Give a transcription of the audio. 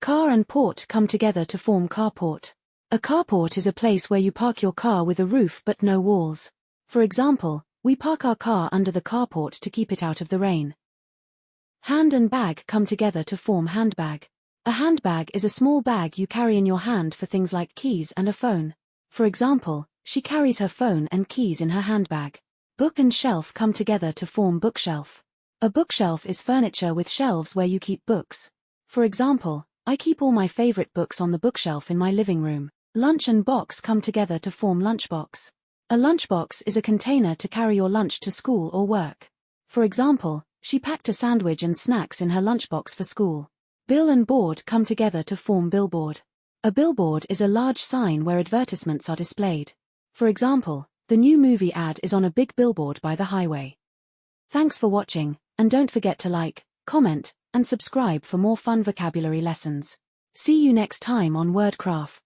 Car and port come together to form carport. A carport is a place where you park your car with a roof but no walls. For example, we park our car under the carport to keep it out of the rain. Hand and bag come together to form handbag. A handbag is a small bag you carry in your hand for things like keys and a phone. For example, she carries her phone and keys in her handbag. Book and shelf come together to form bookshelf. A bookshelf is furniture with shelves where you keep books. For example, I keep all my favorite books on the bookshelf in my living room. Lunch and box come together to form lunchbox. A lunchbox is a container to carry your lunch to school or work. For example, she packed a sandwich and snacks in her lunchbox for school. Bill and board come together to form billboard. A billboard is a large sign where advertisements are displayed. For example, the new movie ad is on a big billboard by the highway. Thanks for watching, and don't forget to like, comment, and subscribe for more fun vocabulary lessons. See you next time on WordCraft.